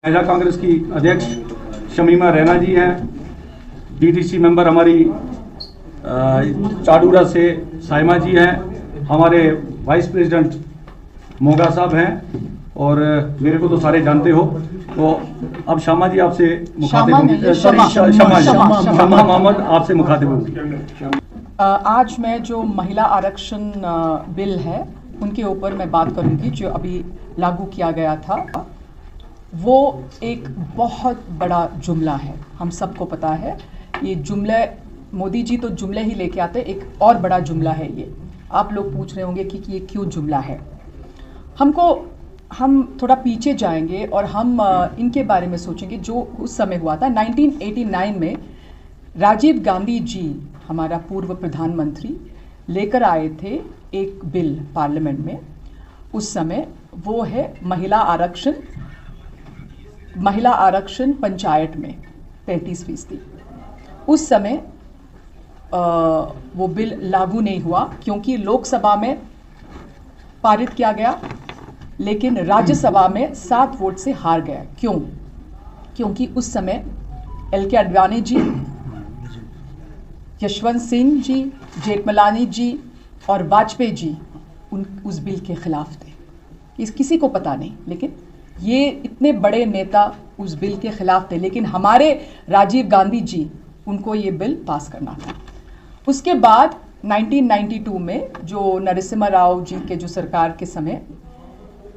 महिला कांग्रेस की अध्यक्ष शमीमा रैना जी हैं। बीटीसी मेंबर हमारी चाडूरा से साइमा जी हैं। हमारे वाइस प्रेसिडेंट मोगा साहब हैं और मेरे को तो सारे जानते हो। तो अब शमा जी आपसे मुखातिब होंगी। शमा मोहम्मद आपसे मुखातिब होंगी। आज मैं जो महिला आरक्षण बिल है उनके ऊपर मैं बात करूंगी जो अभी लागू किया गया था। वो एक बहुत बड़ा जुमला है, हम सबको पता है। ये जुमले मोदी जी तो जुमले ही लेके आते, एक और बड़ा जुमला है ये। आप लोग पूछ रहे होंगे कि ये क्यों जुमला है। हम थोड़ा पीछे जाएंगे और हम इनके बारे में सोचेंगे जो उस समय हुआ था। 1989 में राजीव गांधी जी, हमारा पूर्व प्रधानमंत्री, लेकर आए थे एक बिल पार्लियामेंट में। उस समय वो है महिला आरक्षण पंचायत में 33%। उस समय वो बिल लागू नहीं हुआ क्योंकि लोकसभा में पारित किया गया, लेकिन राज्यसभा में 7 वोट से हार गया। क्यों? क्योंकि उस समय LK आडवाणी जी, यशवंत सिंह जी, जेठमलानी जी और वाजपेयी जी उस बिल के खिलाफ थे। किसी को पता नहीं, लेकिन ये इतने बड़े नेता उस बिल के खिलाफ थे, लेकिन हमारे राजीव गांधी जी, उनको ये बिल पास करना था। उसके बाद 1992 में जो नरसिम्हा राव जी के जो सरकार के समय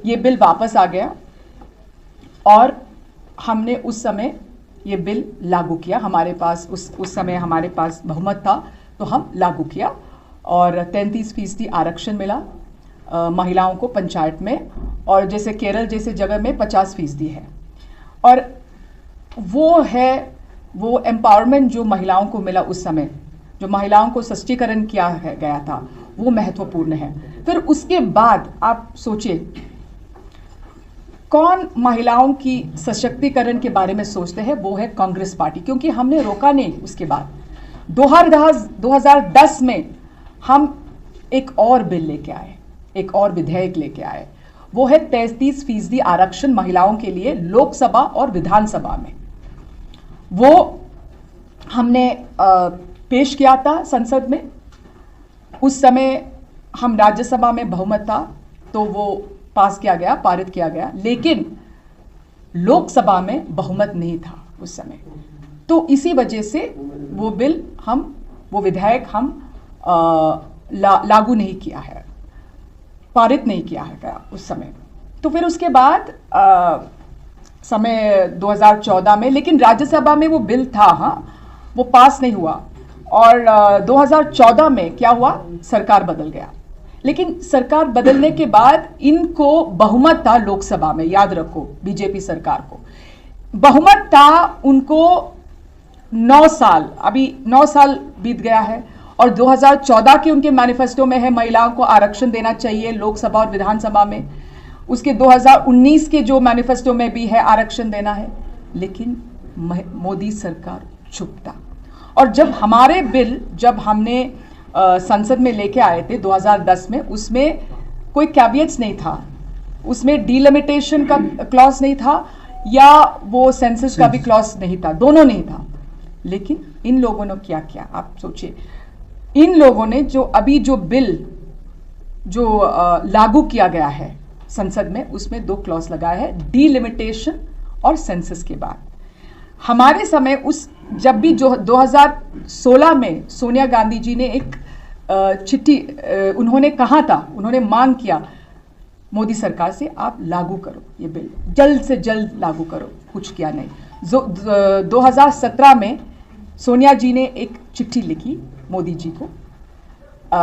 ये बिल वापस आ गया और हमने उस समय ये बिल लागू किया। हमारे पास उस समय हमारे पास बहुमत था तो हम लागू किया और 33% आरक्षण मिला महिलाओं को पंचायत में, और जैसे केरल जैसे जगह में 50% है। और वो एम्पावरमेंट जो महिलाओं को मिला उस समय, जो महिलाओं को सशक्तिकरण किया गया था, वो महत्वपूर्ण है। फिर उसके बाद आप सोचिए कौन महिलाओं की सशक्तिकरण के बारे में सोचते हैं, वो है कांग्रेस पार्टी। क्योंकि हमने रोका नहीं। उसके बाद 2010 में हम एक और बिल लेके आए, एक और विधेयक लेके आए। वो है 33% आरक्षण महिलाओं के लिए लोकसभा और विधानसभा में। वो हमने पेश किया था संसद में। उस समय हम राज्यसभा में बहुमत था तो वो पास किया गया, पारित किया गया, लेकिन लोकसभा में बहुमत नहीं था उस समय। तो इसी वजह से वो बिल वो विधेयक हम लागू नहीं किया है, पारित नहीं किया है उस समय। तो फिर उसके बाद समय 2014 में, लेकिन राज्यसभा में वो बिल था, हाँ, वो पास नहीं हुआ। और 2014 में क्या हुआ, सरकार बदल गया। लेकिन सरकार बदलने के बाद इनको बहुमत था लोकसभा में, याद रखो, बीजेपी सरकार को बहुमत था उनको 9 साल, अभी 9 साल बीत गया है। और 2014 के उनके मैनिफेस्टो में है महिलाओं को आरक्षण देना चाहिए लोकसभा और विधानसभा में। उसके 2019 के जो मैनिफेस्टो में भी है आरक्षण देना है, लेकिन मोदी सरकार चुप था। और जब हमारे बिल जब हमने संसद में लेके आए थे 2010 में, उसमें कोई कैविएट्स नहीं था, उसमें डिलिमिटेशन का क्लॉज नहीं था या वो सेंसस का भी क्लॉज नहीं था, दोनों नहीं था। लेकिन इन लोगों ने क्या किया, आप सोचिए। इन लोगों ने जो अभी जो बिल जो लागू किया गया है संसद में, उसमें 2 क्लॉज लगाया है, डिलिमिटेशन और सेंसस के बाद। हमारे समय जब भी जो 2016 में सोनिया गांधी जी ने एक चिट्ठी उन्होंने कहा था, उन्होंने मांग किया मोदी सरकार से, आप लागू करो ये बिल, जल्द से जल्द लागू करो। कुछ किया नहीं। 2017 में सोनिया जी ने एक चिट्ठी लिखी मोदी जी को।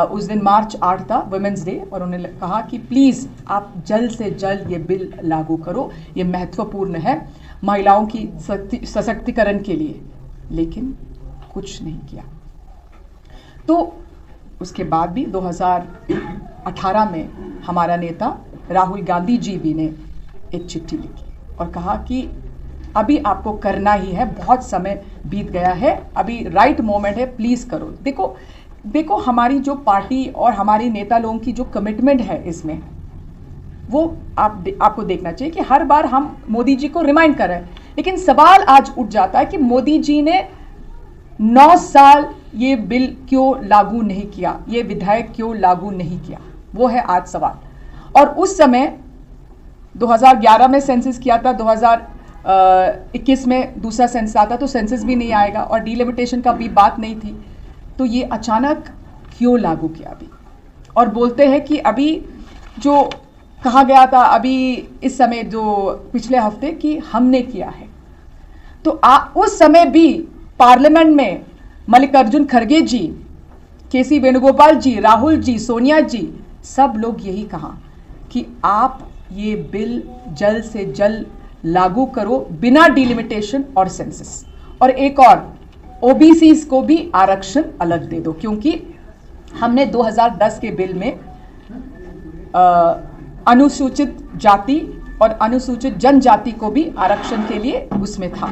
उस दिन मार्च 8 था, वुमेन्स डे, और उन्होंने कहा कि प्लीज़ आप जल्द से जल्द ये बिल लागू करो, ये महत्वपूर्ण है महिलाओं की सशक्तिकरण के लिए। लेकिन कुछ नहीं किया। तो उसके बाद भी 2018 में हमारा नेता राहुल गांधी जी भी ने एक चिट्ठी लिखी और कहा कि अभी आपको करना ही है, बहुत समय बीत गया है, अभी राइट मोमेंट है, प्लीज़ करो। देखो हमारी जो पार्टी और हमारे नेता लोगों की जो कमिटमेंट है इसमें, वो आपको देखना चाहिए कि हर बार हम मोदी जी को रिमाइंड कर रहे हैं, लेकिन सवाल आज उठ जाता है कि मोदी जी ने 9 साल ये बिल क्यों लागू नहीं किया, ये विधेयक क्यों लागू नहीं किया, वो है आज सवाल। और उस समय 2011 में सेंसस किया था, 2021 में दूसरा सेंसस आता तो सेंसस भी नहीं आएगा और डिलिमिटेशन का भी बात नहीं थी, तो ये अचानक क्यों लागू किया अभी। और बोलते हैं कि अभी जो कहा गया था अभी इस समय जो पिछले हफ्ते कि हमने किया है, तो उस समय भी पार्लियामेंट में मल्लिकार्जुन खड़गे जी, केसी वेणुगोपाल जी, राहुल जी, सोनिया जी, सब लोग यही कहा कि आप ये बिल जल्द से जल्द लागू करो बिना डिलिमिटेशन और सेंसस, और एक और ओबीसीज को भी आरक्षण अलग दे दो, क्योंकि हमने 2010 के बिल में अनुसूचित जाति और अनुसूचित जनजाति को भी आरक्षण के लिए उसमें था,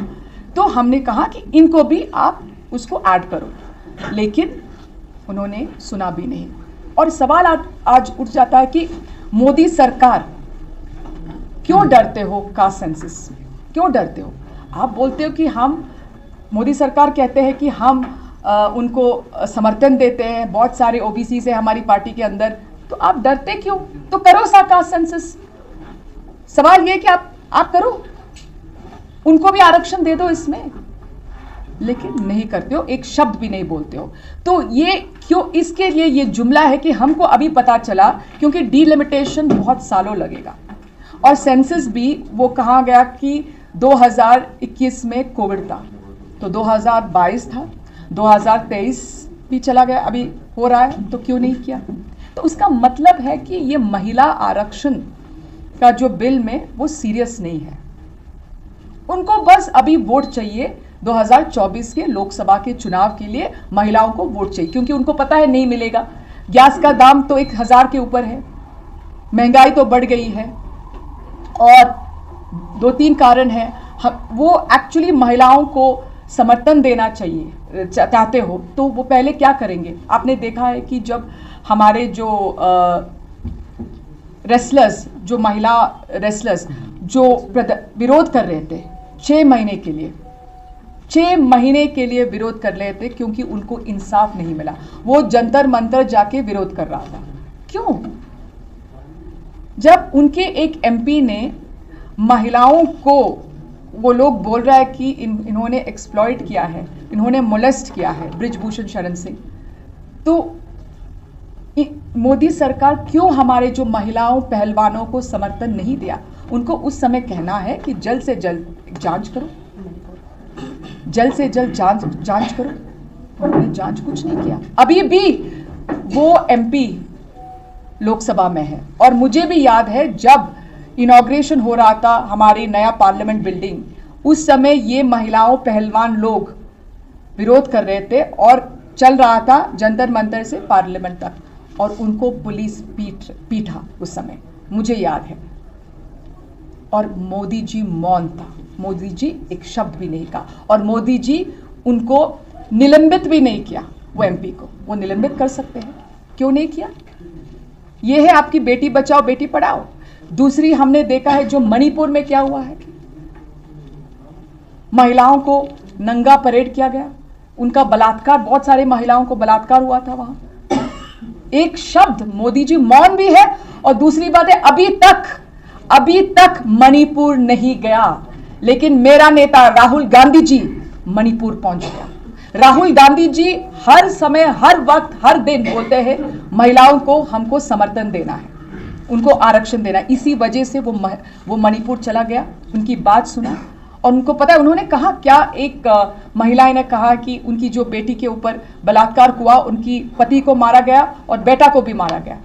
तो हमने कहा कि इनको भी आप उसको ऐड करो, लेकिन उन्होंने सुना भी नहीं। और सवाल आज उठ जाता है कि मोदी सरकार क्यों डरते हो कास्ट सेंसस, क्यों डरते हो? आप बोलते हो कि हम, मोदी सरकार कहते हैं कि हम उनको समर्थन देते हैं, बहुत सारे ओबीसी से हमारी पार्टी के अंदर, तो आप डरते क्यों? तो करो सा कास्ट सेंसस। सवाल ये कि आप करो, उनको भी आरक्षण दे दो इसमें, लेकिन नहीं करते हो, एक शब्द भी नहीं बोलते हो। तो ये क्यों? इसके लिए ये जुमला है कि हमको अभी पता चला, क्योंकि डिलिमिटेशन बहुत सालों लगेगा और सेंसस भी वो कहा गया कि 2021 में कोविड था, तो 2022 था, 2023 भी चला गया, अभी हो रहा है, तो क्यों नहीं किया? तो उसका मतलब है कि ये महिला आरक्षण का जो बिल में वो सीरियस नहीं है, उनको बस अभी वोट चाहिए। 2024 के लोकसभा के चुनाव के लिए महिलाओं को वोट चाहिए, क्योंकि उनको पता है नहीं मिलेगा। गैस का दाम तो 1000 के ऊपर है, महंगाई तो बढ़ गई है, और 2-3 कारण है। वो एक्चुअली महिलाओं को समर्थन देना चाहिए, चाहते हो तो वो पहले क्या करेंगे? आपने देखा है कि जब हमारे जो रेसलर्स, जो महिला रेसलर्स जो विरोध कर रहे थे 6 महीने के लिए, 6 महीने के लिए विरोध कर रहे थे, क्योंकि उनको इंसाफ नहीं मिला, वो जंतर मंतर जाके विरोध कर रहा था। क्यों? जब उनके एक एमपी ने महिलाओं को, वो लोग बोल रहा है कि इन्होंने एक्सप्लॉइट किया है, इन्होंने मोलेस्ट किया है, बृजभूषण शरण सिंह, तो मोदी सरकार क्यों हमारे जो महिलाओं पहलवानों को समर्थन नहीं दिया? उनको उस समय कहना है कि जल्द से जल्द जांच करो, जल्द से जल्द जांच करो। उन्होंने जांच कुछ नहीं किया। अभी भी वो एमपी लोकसभा में है, और मुझे भी याद है जब इनॉग्रेशन हो रहा था हमारी नया पार्लियामेंट बिल्डिंग, उस समय ये महिलाओं पहलवान लोग विरोध कर रहे थे और चल रहा था जंतर मंतर से पार्लियामेंट तक, और उनको पुलिस पीटा उस समय, मुझे याद है। और मोदी जी मौन था, मोदी जी एक शब्द भी नहीं कहा, और मोदी जी उनको निलंबित भी नहीं किया। वो एमपी को वो निलंबित कर सकते हैं, क्यों नहीं किया? ये है आपकी बेटी बचाओ बेटी पढ़ाओ। दूसरी हमने देखा है जो मणिपुर में क्या हुआ है, महिलाओं को नंगा परेड किया गया, उनका बलात्कार, बहुत सारे महिलाओं को बलात्कार हुआ था वहां। एक शब्द मोदी जी मौन भी है, और दूसरी बात है अभी तक मणिपुर नहीं गया, लेकिन मेरा नेता राहुल गांधी जी मणिपुर पहुंच गया। राहुल गांधी जी हर समय, हर वक्त, हर दिन बोलते हैं महिलाओं को हमको समर्थन देना है, उनको आरक्षण देना है। इसी वजह से वो मणिपुर चला गया, उनकी बात सुना, और उनको पता है उन्होंने कहा क्या, एक महिला ने कहा कि उनकी जो बेटी के ऊपर बलात्कार हुआ, उनकी पति को मारा गया और बेटा को भी मारा गया,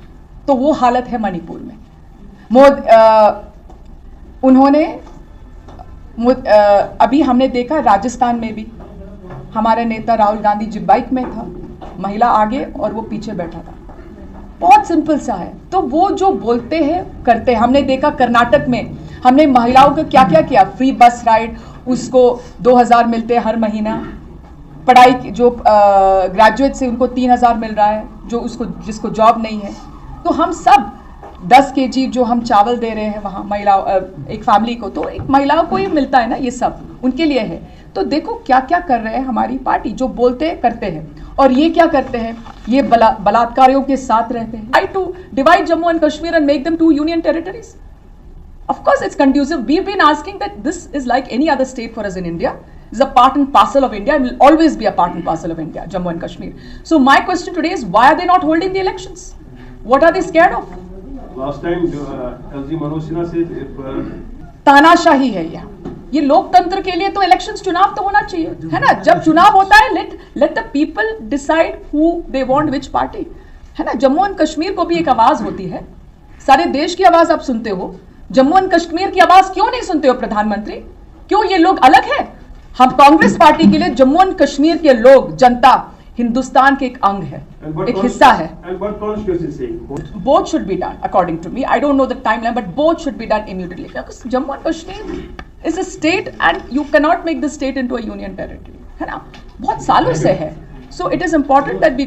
तो वो हालत है मणिपुर में। उन्होंने अभी हमने देखा राजस्थान में भी हमारे नेता राहुल गांधी जी बाइक में था, महिला आगे और वो पीछे बैठा था, बहुत सिंपल सा है। तो वो जो बोलते हैं करते हैं। हमने देखा कर्नाटक में हमने महिलाओं को क्या क्या किया, फ्री बस राइड, उसको 2000 मिलते हैं हर महीना, पढ़ाई जो ग्रेजुएट से उनको 3000 मिल रहा है, जो उसको जिसको जॉब नहीं है। तो हम सब 10 kg जो हम चावल दे रहे हैं वहाँ महिला एक फैमिली को, तो एक महिलाओं को ही मिलता है ना, ये सब उनके लिए है। तो देखो क्या क्या कर रहे हैं हमारी पार्टी, जो बोलते हैं करते हैं। और ये क्या करते हैं, ये बलात्कारियों के साथ रहते हैं। Try to divide Jammu and Kashmir and make them 2 union territories. Of course it's conducive. We've been asking that this is like any other state for us in India. It's a part and parcel of India and will always be a part and parcel of India, Jammu and Kashmir. So my question today is, why are they not holding the elections? What are they scared of? Last time, LG Manoj Sinha said if तानाशाही है ये लोकतंत्र के लिए तो elections, चुनाव तो होना चाहिए, है ना। जब चुनाव होता है let the people decide who they want which party, है ना। जम्मू एंड कश्मीर को भी एक आवाज होती है, सारे देश की आवाज आप सुनते हो, जम्मू एंड कश्मीर की आवाज क्यों नहीं सुनते हो प्रधानमंत्री? क्यों ये लोग अलग है? हम कांग्रेस पार्टी के लिए जम्मू एंड कश्मीर के लोग, जनता हिंदुस्तान के एक अंग है, एक हिस्सा है। Both should be done according to me. I don't know the timeline, but both should be done immediately because Jammu and Kashmir is a state and you cannot make the state into a union territory, है ना। बहुत सालों से है, so it is important that we